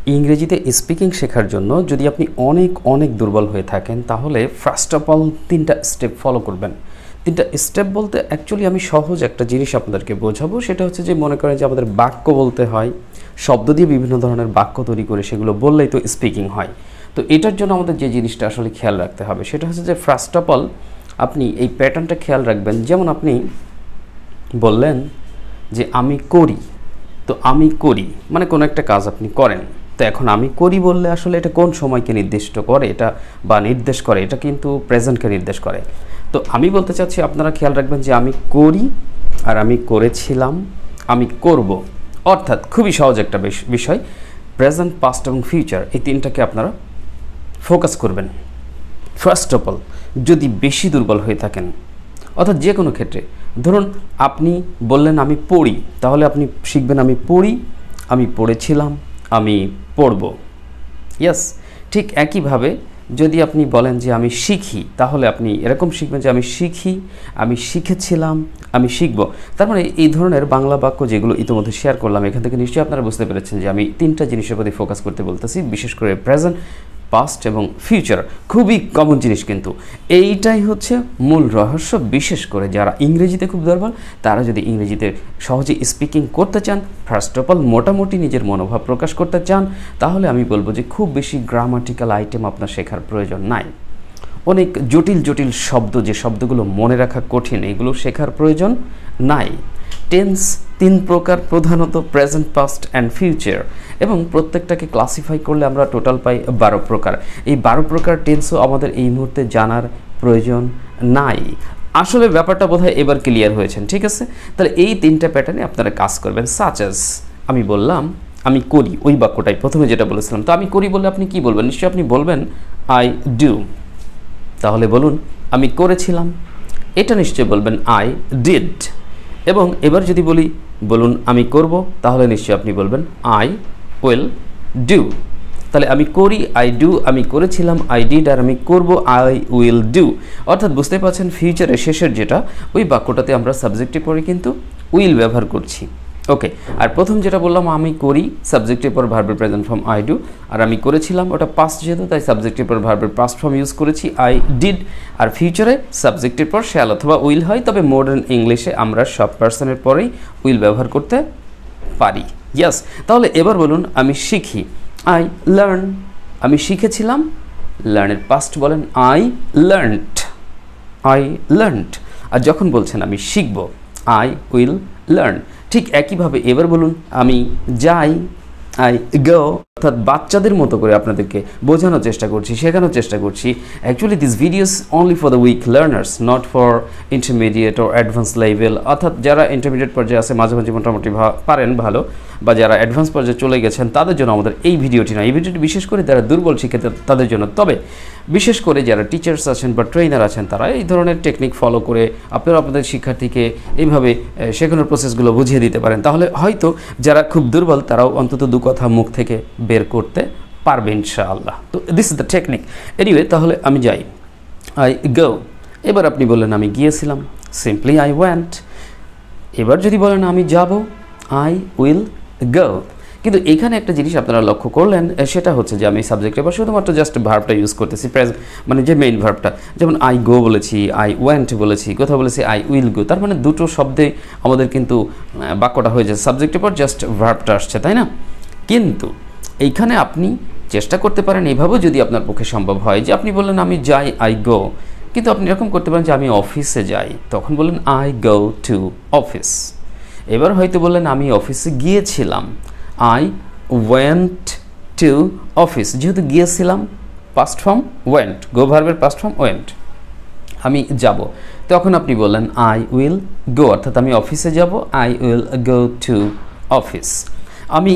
ইংরেজিতে স্পিকিং শেখার জন্য যদি আপনি অনেক দুর্বল হয়ে থাকেন তাহলে ফার্স্ট অফ অল 3টা স্টেপ ফলো করবেন। 3টা স্টেপ বলতে অ্যাকচুয়ালি আমি সহজ একটা জিনিস আপনাদেরকে বোঝাবো, সেটা হচ্ছে যে মনে করেন যে আমাদের বাক্য বলতে হয়, শব্দ দিয়ে বিভিন্ন ধরনের বাক্য তৈরি করে সেগুলো বললেই তো স্পিকিং হয়। তো এটার জন্য আমাদের যে জিনিসটা আসলে খেয়াল রাখতে হবে সেটা হচ্ছে যে ফার্স্ট অফ অল আপনি এই প্যাটার্নটা খেয়াল রাখবেন। যেমন আপনি বললেন যে আমি করি, তো আমি করি মানে কোনো একটা কাজ আপনি করেন। তো এখন আমি করি বললে আসলে এটা কোন সময়কে নির্দিষ্ট করে এটা বা নির্দেশ করে, এটা কিন্তু প্রেজেন্টকে নির্দেশ করে। তো আমি বলতে চাচ্ছি আপনারা খেয়াল রাখবেন যে আমি করি আর আমি করেছিলাম, আমি করব, অর্থাৎ খুবই সহজ একটা বিষয়। প্রেজেন্ট, পাস্ট এবং ফিউচার এই তিনটাকে আপনারা ফোকাস করবেন। ফার্স্ট অফ অল যদি বেশি দুর্বল হয়ে থাকেন অর্থাৎ যে কোনো ক্ষেত্রে, ধরুন আপনি বললেন আমি পড়ি, তাহলে আপনি শিখবেন আমি পড়ি, আমি পড়েছিলাম, আমি পড়ব। ইয়েস, ঠিক একইভাবে যদি আপনি বলেন যে আমি শিখি, তাহলে আপনি এরকম শিখবেন যে আমি শিখি, আমি শিখেছিলাম, আমি শিখব। তার মানে এই ধরনের বাংলা বাক্য যেগুলো ইতিমধ্যে শেয়ার করলাম, এখান থেকে নিশ্চয়ই আপনারা বুঝতে পেরেছেন যে আমি 3টা জিনিসের প্রতি ফোকাস করতে বলতেছি, বিশেষ করে প্রেজেন্ট, পাস্ট এবং ফিউচার। খুবই কমন জিনিস, কিন্তু এইটাই হচ্ছে মূল রহস্য। বিশেষ করে যারা ইংরেজিতে খুব দুর্বল, তারা যদি ইংরেজিতে সহজে স্পিকিং করতে চান, ফার্স্ট অফ অল মোটামুটি নিজের মনোভাব প্রকাশ করতে চান, তাহলে আমি বলবো যে খুব বেশি গ্রামাটিক্যাল আইটেম আপনার শেখার প্রয়োজন নাই। অনেক জটিল শব্দ, যে শব্দগুলো মনে রাখা কঠিন, এগুলো শেখার প্রয়োজন নাই। টেন্স 3 প্রকার প্রধানত, প্রেজেন্ট, পাস্ট অ্যান্ড ফিউচার, এবং প্রত্যেকটাকে ক্লাসিফাই করলে আমরা টোটাল পাই 12 প্রকার। এই 12 প্রকার টেন্সও আমাদের এই মুহূর্তে জানার প্রয়োজন নাই। আসলে ব্যাপারটা বোধহয় এবার ক্লিয়ার হয়েছেন, ঠিক আছে? তাহলে এই 3টা প্যাটার্নে আপনারা কাজ করবেন। সাচ অ্যাজ আমি বললাম আমি করি, ওই বাক্যটাই প্রথমে যেটা বলেছিলাম। তো আমি করি বললে আপনি কি বলবেন? নিশ্চয়ই আপনি বলবেন আই ডু। তাহলে বলুন আমি করেছিলাম, এটা নিশ্চয়ই বলবেন আই ডিড। এবং এবার যদি বলুন আমি করব, তাহলে নিশ্চয়ই আপনি বলবেন আই উইল ডু। তাহলে আমি করি, আই ডু, আমি করেছিলাম, আই ডিড, আর আমি করব, আই উইল ডু। অর্থাৎ বুঝতে পারছেন ফিউচারের শেষের যেটা, ওই বাক্যটাতে আমরা সাবজেক্টিভ পরে কিন্তু উইল ব্যবহার করছি। ওকে, আর প্রথম যেটা বললাম আমি করি, সাবজেক্টিভ পর ভার্বের প্রেজেন্ট ফর্ম আই ডু, আর আমি করেছিলাম ওটা পাস্ট যেহেতু, তাই সাবজেক্টিভ পর ভার্বের পাস্ট ফর্ম ইউজ করেছি আই ডিড। আর ফিউচারে সাবজেক্টিভ পর শ্যাল অথবা উইল হয়, তবে মডার্ন ইংলিশে আমরা সব পার্সনের পরেই উইল ব্যবহার করতে পারি। ইয়াস, তাহলে এবার বলুন আমি শিখি, আই লার্ন। আমি শিখেছিলাম, লার্নের পাস্ট বলেন আই লার্নড, আই লার্নড। আর যখন বলছেন আমি শিখব, আই উইল লার্ন। ঠিক একইভাবে এবার বলুন আমি যাই, আই গো। অর্থাৎ বাচ্চাদের মতো করে আপনাদেরকে বোঝানোর চেষ্টা করছি, শেখানোর চেষ্টা করছি। Actually this videos only for the week learners, not for intermediate ও অ্যাডভান্স লেভেল। অর্থাৎ যারা ইন্টারমিডিয়েট পর্যায়ে আছে, মাঝে মোটামুটি পারেন ভালো, বা যারা অ্যাডভান্স পর্যায়ে চলে গেছেন, তাদের জন্য আমাদের এই ভিডিওটি না। এই ভিডিওটি বিশেষ করে যারা দুর্বল শিক্ষার্থী তাদের জন্য। তবে বিশেষ করে যারা টিচার্স আছেন বা ট্রেনার আছেন, তারা এই ধরনের টেকনিক ফলো করে আপনারা আপনাদের শিক্ষার্থীকে এইভাবে শেখানোর প্রসেসগুলো বুঝিয়ে দিতে পারেন। তাহলে হয়তো যারা খুব দুর্বল তারাও অন্তত 2 কথা মুখ থেকে বের করতে পারবে ইনশাআল্লাহ। তো this is the technique. Anyway, তাহলে আমি যাই, আই গো। এবার আপনি বললেন আমি গিয়েছিলাম, সিম্পলি আই ওয়েন্ট। এবার যদি বলেন আমি যাব, আই উইল গো। কিন্তু এখানে একটা জিনিস আপনারা লক্ষ্য করলেন, সেটা হচ্ছে যে আমি সাবজেক্ট এবার শুধুমাত্র জাস্ট ভার্বটা ইউজ করতেছি, মানে যে মেইন ভার্বটা। যেমন আই গো বলেছি, আই ওয়েন্ট বলেছি, কোথাও বলেছি আই উইল গো। তার মানে দুটো শব্দে আমাদের কিন্তু বাক্যটা হয়ে যায়, সাবজেক্টের পর জাস্ট ভার্বটা আসছে, তাই না? কিন্তু এইখানে আপনি চেষ্টা করতে পারেন এইভাবেও, যদি আপনার পক্ষে সম্ভব হয়, যে আপনি বললেন আমি যাই, আই গো। কিন্তু আপনি এরকম করতে পারেন যে আমি অফিসে যাই, তখন বললেন আই গো টু অফিস। এবার হয়তো বললেন আমি অফিসে গিয়েছিলাম, আই ওয়েন্ট টু অফিস। যেহেতু গিয়েছিলাম পাস্ট ফর্ম ওয়েন্ট, গো ভার্বের পাস্ট ফর্ম ওয়েন্ট। আমি যাব, তখন আপনি বললেন আই উইল গো, অর্থাৎ আমি অফিসে যাব, I will go to office. আমি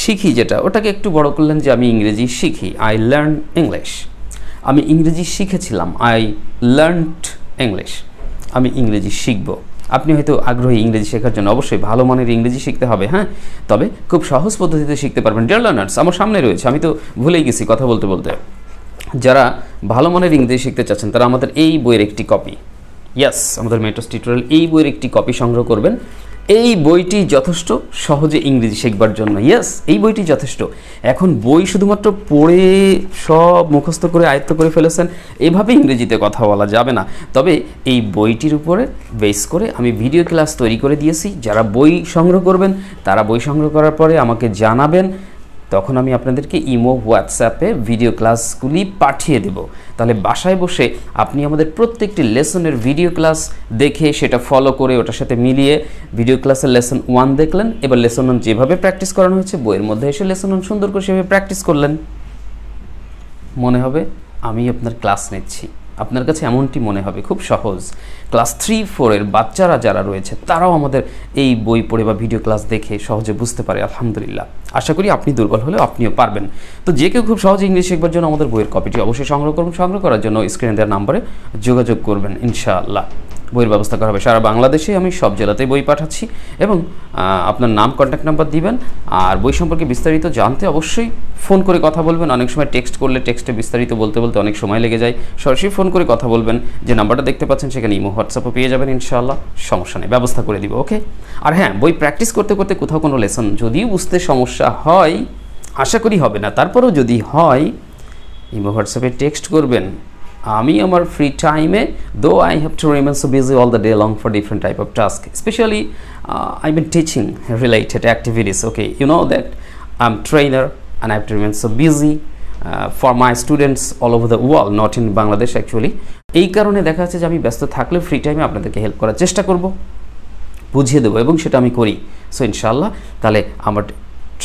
শিখি, যেটা ওটাকে একটু বড় করলেন যে আমি ইংরেজি শিখি, আই লার্ন ইংলিশ। আমি ইংরেজি শিখেছিলাম, আই লার্নড ইংলিশ। আমি ইংরেজি শিখব। আপনি হয়তো আগ্রহী ইংরেজি শেখার জন্য, অবশ্যই ভালো মানের ইংরেজি শিখতে হবে, হ্যাঁ, তবে খুব সহজ পদ্ধতিতে শিখতে পারবেন। ডিয়ার লার্নার্স, আমার সামনে রয়েছে, আমি তো ভুলেই গেছি কথা বলতে বলতে, যারা ভালো মানের ইংরেজি শিখতে চাচ্ছেন তারা আমাদের এই বইয়ের একটি কপি, আমাদের মেটস টিউটোরিয়াল এই বইয়ের একটি কপি সংগ্রহ করবেন। এই বইটি যথেষ্ট সহজে ইংরেজি শিখবার জন্য। ইয়েস, এই বইটি যথেষ্ট। এখন বই শুধুমাত্র পড়ে সব মুখস্থ করে আয়ত্ত করে ফেলেছেন, এভাবে ইংরেজিতে কথা বলা যাবে না। তবে এই বইটির উপরে বেস করে আমি ভিডিও ক্লাস তৈরি করে দিয়েছি। যারা বই সংগ্রহ করবেন তারা বই সংগ্রহ করার পরে আমাকে জানাবেন, তখন আমি আপনাদেরকে ইমো, হোয়াটসঅ্যাপে ভিডিও ক্লাসগুলি পাঠিয়ে দেব। তাহলে বাসায় বসে আপনি আমাদের প্রত্যেকটি লেসনের ভিডিও ক্লাস দেখে সেটা ফলো করে ওটার সাথে মিলিয়ে ভিডিও ক্লাসের লেসন 1 দেখলেন, এবার লেসন 1 যেভাবে প্র্যাকটিস করানো হয়েছে বইয়ের মধ্যে এসে লেসন 1 সুন্দর করে সেভাবে প্র্যাকটিস করলেন। মনে হবে আমি আপনার ক্লাস নিচ্ছি, আপনার কাছে এমনটি মনে হবে। খুব সহজ। ক্লাস 3-4 এর বাচ্চারা যারা রয়েছে তারাও আমাদের এই বই পড়ে বা ভিডিও ক্লাস দেখে সহজে বুঝতে পারে। আলহামদুলিল্লাহ, আশা করি আপনি দুর্বল হলেও আপনিও পারবেন। তো যে কেউ খুব সহজে ইংলিশ শিখবার জন্য আমাদের বইয়ের কপিটি অবশ্যই সংগ্রহ করুন। সংগ্রহ করার জন্য স্ক্রিনে দেওয়ার নাম্বারে যোগাযোগ করবেন। ইনশাআল্লাহ বইয়ের ব্যবস্থা করা হবে। সারা বাংলাদেশে আমি সব জেলাতেই বই পাঠাচ্ছি এবং আপনার নাম, কন্ট্যাক্ট নাম্বার দিবেন। আর বই সম্পর্কে বিস্তারিত জানতে অবশ্যই ফোন করে কথা বলবেন। অনেক সময় টেক্সট করলে টেক্সটে বিস্তারিত বলতে বলতে অনেক সময় লেগে যায়। সরাসরি ফোন করে কথা বলবেন। যে নাম্বারটা দেখতে পাচ্ছেন সেখানে ইমো, হোয়াটসঅ্যাপও পেয়ে যাবেন। ইনশাআল্লাহ সমস্যা নেই, ব্যবস্থা করে দিব। ওকে। আর হ্যাঁ, বই প্র্যাকটিস করতে করতে কোথাও কোনো লেসন যদিও বুঝতে সমস্যা হয়, আশা করি হবে না, তারপরেও যদি হয় ইমো, হোয়াটসঅ্যাপে টেক্সট করবেন। আমি আমার ফ্রি টাইমে, though I have to remain so busy all the day long for different type of task, specially I been teaching related activities. Okay, you know that I am trainer and I have to remain so busy for my students all over the world, not in Bangladesh actually. এই কারণে দেখা যাচ্ছে যে আমি ব্যস্ত থাকলেও free টাইমে আপনাদেরকে হেল্প করার চেষ্টা করব, বুঝিয়ে দেবো, এবং সেটা আমি করি। সো ইনশাআল্লাহ তাহলে আমার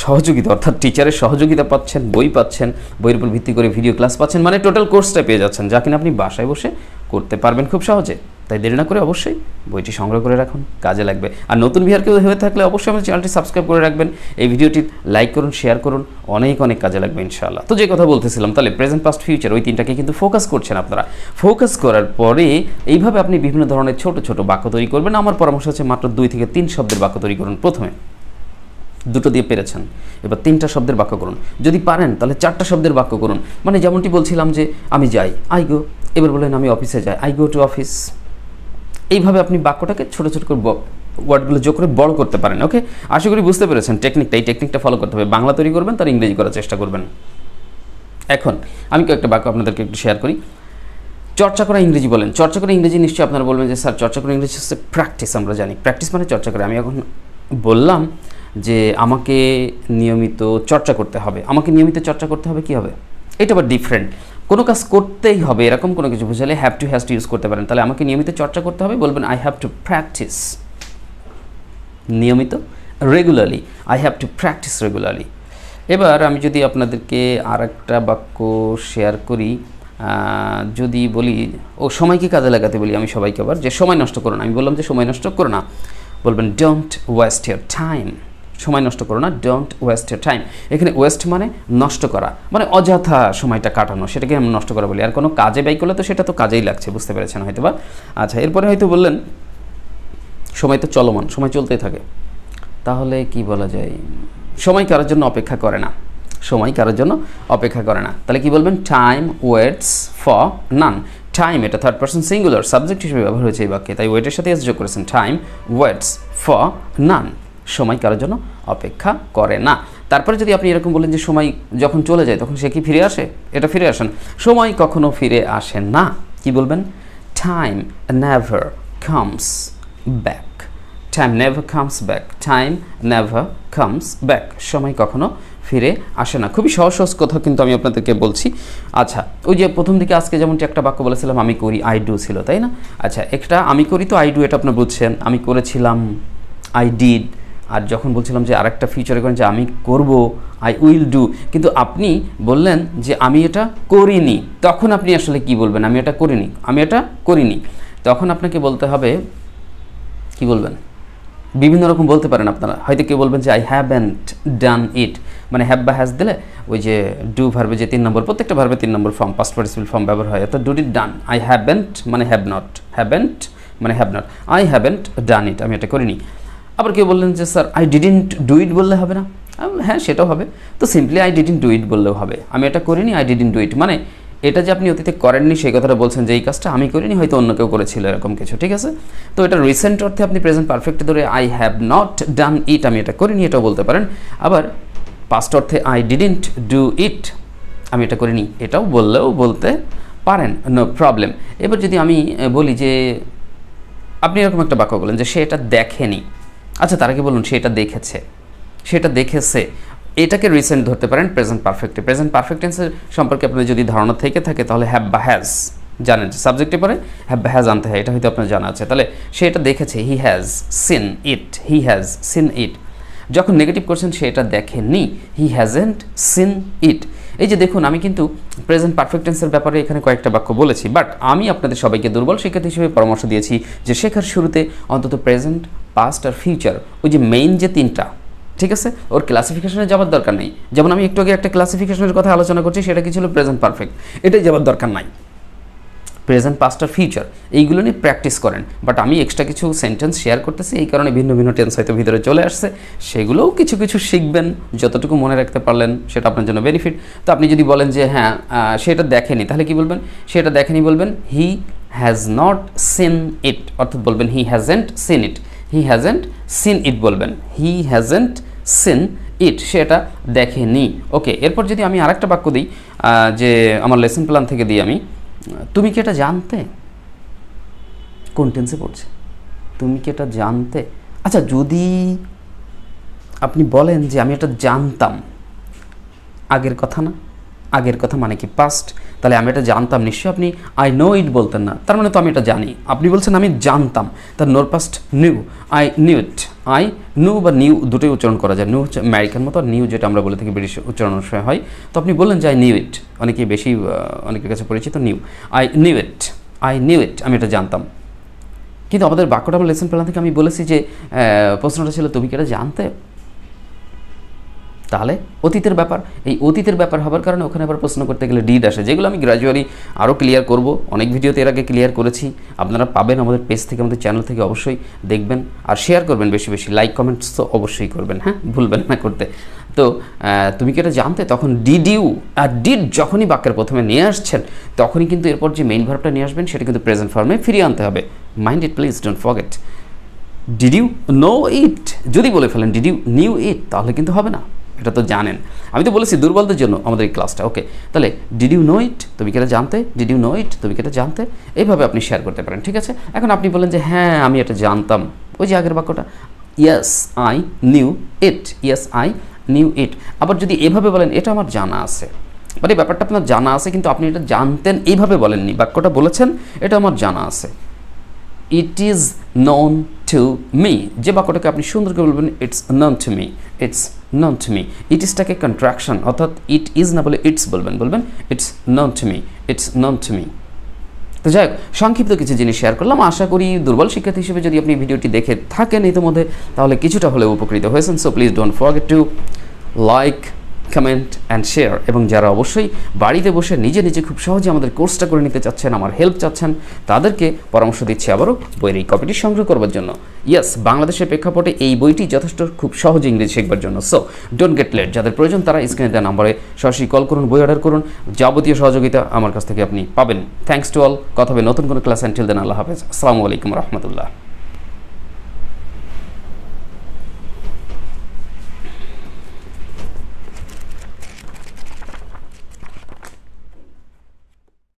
সহযোগিতা অর্থাৎ টিচারের সহযোগিতা পাচ্ছেন, বই পাচ্ছেন, বইয়ের উপর ভিত্তি করে ভিডিও ক্লাস পাচ্ছেন, মানে টোটাল কোর্সটা পেয়ে যাচ্ছেন, যা কিনা আপনি বাসায় বসে করতে পারবেন খুব সহজে। তাই দেরি না করে অবশ্যই বইটি সংগ্রহ করে রাখুন, কাজে লাগবে। আর নতুন ভিউয়ার কেউ হয়ে থাকলে অবশ্যই আমাদের চ্যানেলটি সাবস্ক্রাইব করে রাখবেন, এই ভিডিওটি লাইক করুন, শেয়ার করুন, অনেক অনেক কাজে লাগবে ইনশাআল্লাহ। তো যে কথা বলতেছিলাম, তাহলে প্রেজেন্ট, পাস্ট, ফিউচার ওই তিনটাকে কিন্তু ফোকাস করছেন আপনারা। ফোকাস করার পরে এইভাবে আপনি বিভিন্ন ধরনের ছোট ছোট বাক্য তৈরি করবেন। আমার পরামর্শ হচ্ছে মাত্র 2 থেকে 3 শব্দের বাক্য তৈরি করুন। প্রথমে 2টো দিয়ে পেরেছেন, এবার 3টা শব্দের বাক্য করুন। যদি পারেন তাহলে 4টা শব্দের বাক্য করুন। মানে যেমনটি বলছিলাম যে আমি যাই, আই গো, এবার বলেন আমি অফিসে যাই, আই গো টু অফিস। এইভাবে আপনি বাক্যটাকে ছোটো ছোটো করে ওয়ার্ডগুলো যোগ করে বড় করতে পারেন। ওকে, আশা করি বুঝতে পেরেছেন টেকনিকটা। এই টেকনিকটা ফলো করতে হবে। বাংলা তৈরি করবেন, তার ইংরেজি করার চেষ্টা করবেন। এখন আমি কয়েকটা বাক্য আপনাদেরকে একটু শেয়ার করি। চর্চা করা ইংরেজি বলেন। চর্চা করা ইংরেজি নিশ্চয়ই আপনারা বলবেন যে স্যার চর্চা করা ইংরেজি হচ্ছে প্র্যাকটিস। আমরা জানি প্র্যাকটিস মানে চর্চা করে। আমি এখন বললাম যে আমাকে নিয়মিত চর্চা করতে হবে, আমাকে নিয়মিত চর্চা করতে হবে, কী হবে? এটা আবার ডিফারেন্ট। কোনো কাজ করতেই হবে এরকম কোনো কিছু বুঝালে have to, has to use করতে পারেন। তাহলে আমাকে নিয়মিত চর্চা করতে হবে, বলবেন আই হ্যাভ টু প্র্যাকটিস নিয়মিত, regularly, I have to practise regularly. এবার আমি যদি আপনাদেরকে আর একটা বাক্য শেয়ার করি, যদি বলি সময়কে কাজে লাগাতে বলি আমি সবাইকে আবার, যে সময় নষ্ট করো না। আমি বললাম যে সময় নষ্ট করো না, বলবেন ডোন্ট ওয়েস্ট ইয়োর টাইম। সময় নষ্ট করো না, ডোন্ট ওয়েস্ট ইয়োর টাইম। এখানে ওয়েস্ট মানে নষ্ট করা, মানে অযথা সময়টা কাটানো, সেটাকে আমরা নষ্ট করা বলি। আর কোনো কাজে ব্যয় করলে তো সেটা তো কাজেই লাগছে, বুঝতে পেরেছেন হয়তো বা। আচ্ছা, এরপরে হয়তো বললেন সময় তো চলমান, সময় চলতেই থাকে, তাহলে কি বলা যায়? সময় কারোর জন্য অপেক্ষা করে না, সময় কারোর জন্য অপেক্ষা করে না। তাহলে কি বলবেন? Time waits for none. Time এটা থার্ড পারসন সিঙ্গুলার সাবজেক্ট হিসেবে ব্যবহার হয়েছে এই বাক্যে, তাই ওয়েটের সাথে এস যোগ করেছেন। টাইম ওয়েটস ফর নান, সময় কারোর জন্য অপেক্ষা করে না। তারপরে যদি আপনি এরকম বলেন যে সময় যখন চলে যায় তখন সে কি ফিরে আসে? এটা ফিরে আসেন। সময় কখনো ফিরে আসে না, কি বলবেন? Time never comes back. Time never comes back, time never comes back, সময় কখনো ফিরে আসে না। খুবই সহজ সহজ কথা কিন্তু আমি আপনাদেরকে বলছি। আচ্ছা, ওই যে প্রথম দিকে আজকে যেমনটি একটা বাক্য বলেছিলাম আমি করি, আই ডু ছিল, তাই না? আচ্ছা, একটা আমি করি তো আই ডু, এটা আপনার বুঝছেন। আমি করেছিলাম, আই ডিড। আর যখন বলছিলাম যে আরেকটা ফিউচারে করেন যে আমি করব, আই উইল ডু। কিন্তু আপনি বললেন যে আমি এটা করিনি, তখন আপনি আসলে কি বলবেন? আমি এটা করিনি, আমি এটা করিনি। তখন আপনাকে বলতে হবে, কি বলবেন? বিভিন্ন রকম বলতে পারেন আপনারা। হয়তো কেউ বলবেন যে আই হ্যাভেন্ট ডান ইট, মানে হ্যাভ বা হ্যাজ দিলে ওই যে ডু ভার্বে যে 3 নম্বর, প্রত্যেকটা ভার্বে 3 নম্বর ফর্ম, পাস্ট পার্টিসিপল ফর্ম ব্যবহার হয়। অর্থাৎ do it done. I haven't মানে হ্যাভ নট, হ্যাভেন্ট মানে হ্যাভ নট, আই হ্যাভেন্ট ডান ইট, আমি এটা করিনি। আবার কেউ বললেন যে sir I didn't do it বললে হবে না। হ্যাঁ, সেটাও হবে। তো simply I didn't do it বললেও হবে। আমি এটা করিনি, আই ডিডন্ট ডু ইট, মানে এটা যে আপনি অতীতে করেননি সেই কথাটা বলছেন যে এই কাজটা আমি করিনি, হয়তো অন্য কেউ করেছিল এরকম কিছু, ঠিক আছে। তো এটা রিসেন্ট অর্থে আপনি প্রেজেন্ট পারফেক্টে ধরে আই হ্যাভ নট ডান ইট, আমি এটা করিনি এটাও বলতে পারেন। আবার পাস্ট অর্থে আই ডিডন্ট ডু ইট, আমি এটা করিনি এটাও বলতে পারেন, নো প্রবলেম। এবার যদি আমি বলি যে আপনি এরকম একটা বাক্য বলেন যে সে এটা দেখেনি, আচ্ছা তার আগে বলুন সে এটা দেখেছে, সেটা দেখেছে, এটাকে রিসেন্ট ধরতে পারেন প্রেজেন্ট পারফেক্টে। প্রেজেন্ট পারফেক্ট টেন্সের সম্পর্কে আপনার যদি ধারণা থেকে থাকে তাহলে হ্যাভ বা হ্যাজ, জানেন সাবজেক্টে পরে হ্যাভ বা হ্যাজ আনতে হয়, এটা হয়তো আপনার জানা আছে। তাহলে সে এটা দেখেছে, he has seen it, he has seen ইট। যখন নেগেটিভ করছেন সে এটা দেখেনি, হি হ্যাজেন্ট সিন ইট। এই যে দেখুন আমি কিন্তু প্রেজেন্ট পারফেক্ট টেন্সের ব্যাপারে এখানে কয়েকটা বাক্য বলেছি, বাট আমি আপনাদের সবাইকে দুর্বল শিক্ষার্থী হিসেবে পরামর্শ দিয়েছি যে শেখার শুরুতে অন্তত প্রেজেন্ট, পাস্ট আর ফিউচার, ওই যে মেইন যে তিনটা, ঠিক আছে, ওর ক্লাসিফিকেশনে যাওয়ার দরকার নেই। যেমন আমি একটু আগে একটা ক্লাসিফিকেশনের কথা আলোচনা করছি, সেটা কি ছিল প্রেজেন্ট পারফেক্ট, এটাই যাওয়ার দরকার নাই। প্রেজেন্ট, পাস্ট আর ফিউচার এইগুলো নিয়ে প্র্যাকটিস করেন, বাট আমি এক্সট্রা কিছু সেন্টেন্স শেয়ার করতেছি, এই কারণে ভিন্ন ভিন্ন টেন্স হয়তো ভিতরে চলে আসছে, সেগুলোও কিছু কিছু শিখবেন, যতটুকু মনে রাখতে পারলেন সেটা আপনার জন্য বেনিফিট। তো আপনি যদি বলেন যে হ্যাঁ সেটা দেখেনি, তাহলে কি বলবেন? সেটা দেখেনি বলবেন হি হ্যাজ নট সিন ইট, অর্থাৎ বলবেন he hasn't scene it, he hasn't scene ইট বলবেন, হি হ্যাজেন্ট সিন ইট, সেটা দেখেনি। ওকে, এরপর যদি আমি আরেকটা বাক্য দিই, যে আমার লেসন প্ল্যান থেকে দিই আমি, তুমি কি এটা জানতে, কোন টেন্সে পড়ছে? তুমি কি এটা জানতে? আচ্ছা যদি আপনি বলেন যে আমি এটা জানতাম, আগের কথা না, আগের কথা মানে কি পাস্ট, তাহলে আমি এটা জানতাম নিশ্চয়ই আপনি আই নো ইট বলতেন না, তার মানে তো আমি এটা জানি। আপনি বলছেন আমি জানতাম, তার নোর past knew, I knew it, I knew বা নিউ দুটোই উচ্চারণ করা যায়, নিউ হচ্ছে আমেরিকান মতো, আর নিউ যেটা আমরা বলে থাকি ব্রিটিশ উচ্চারণ হয়। তো আপনি বললেন যে আই নিউ ইট, অনেকেই বেশি অনেকের কাছে পরিচিত knew, I knew it, I knew it, আমি এটা জানতাম। কিন্তু আমাদের বাক্যটা আমার লেসন প্ল্যান থেকে আমি বলেছি যে প্রশ্নটা ছিল তুমি কি এটা জানতে, তাহলে অতীতের ব্যাপার, এই অতীতের ব্যাপার হবার কারণে ওখানে আবার প্রশ্ন করতে গেলে ডিড আসে, যেগুলো আমি গ্র্যাজুয়ালি আরও ক্লিয়ার করব, অনেক ভিডিওতে এর আগে ক্লিয়ার করেছি, আপনারা পাবেন আমাদের পেজ থেকে, আমাদের চ্যানেল থেকে, অবশ্যই দেখবেন আর শেয়ার করবেন বেশি বেশি, লাইক কমেন্টস তো অবশ্যই করবেন, হ্যাঁ ভুলবেন না করতে। তো তুমি কি এটা জানতে, তখন ডিড ইউ, আর ডিড যখনই বাক্যের প্রথমে নিয়ে আসছেন তখনই কিন্তু এরপর যে মেইন ভার্বটা নিয়ে আসবেন সেটা কিন্তু প্রেজেন্ট ফর্মে ফিরিয়ে আনতে হবে, mind it please, don't forget. Did you know it যদি বলে ফেলেন ডিড ইউ নিউ ইট, তাহলে কিন্তু হবে না, এটা তো জানেন। আমি তো বলেছি দুর্বলদের জন্য আমাদের এই ক্লাসটা। ওকে, তাহলে ডিড ইউ নো ইট, তুমি কি এটা জানতে, ডিড ইউ নো ইট, তুমি কি এটা জানতে, এইভাবে আপনি শেয়ার করতে পারেন, ঠিক আছে। এখন আপনি বলেন যে হ্যাঁ আমি এটা জানতাম, ওই যে আগের বাক্যটা, yes I knew it, yes I knew it. আবার যদি এভাবে বলেন এটা আমার জানা আছে, মানে ব্যাপারটা আপনার জানা আছে কিন্তু আপনি এটা জানতেন এইভাবে বলেননি, বাক্যটা বলেছেন এটা আমার জানা আছে, it is known to me, যে বাক্যটাকে আপনি সুন্দর করে বলবেন it's known to me, it's known to me, it ইজটাকে কন্ট্রাকশন, অর্থাৎ ইট ইজ না বলে ইটস বলবেন, বলবেন it's known to me, it's known to me. তো যাই হোক, সংক্ষিপ্ত কিছু জিনিস শেয়ার করলাম, আশা করি দুর্বল শিক্ষার্থী হিসেবে যদি আপনি ভিডিওটি দেখে থাকেন ইতিমধ্যে তাহলে কিছুটা হলেও উপকৃত হয়েছেন। So please don't forget to like, comment and share. এবং যারা অবশ্যই বাড়িতে বসে নিজে নিজে খুব সহজে আমাদের কোর্সটা করে নিতে চাচ্ছেন, আমার হেল্প চাচ্ছেন, তাদেরকে পরামর্শ দিচ্ছি আবারও বইয়ের এই কপিটি সংগ্রহ করবার জন্য। ইয়েস, বাংলাদেশের প্রেক্ষাপটে এই বইটি যথেষ্ট খুব সহজে ইংরেজি শিখবার জন্য। সো ডোন্ট গেট লেট, যাদের প্রয়োজন তারা স্ক্রিনে দেওয়া নাম্বারে সরাসরি কল করুন, বই অর্ডার করুন, যাবতীয় সহযোগিতা আমার কাছ থেকে আপনি পাবেন। থ্যাঙ্কস টু অল, কথা হবে নতুন কোনো ক্লাস। আনটিল দেন, আল্লাহ হাফেজ, আসসালামু আলাইকুম রহমতুল্লাহ।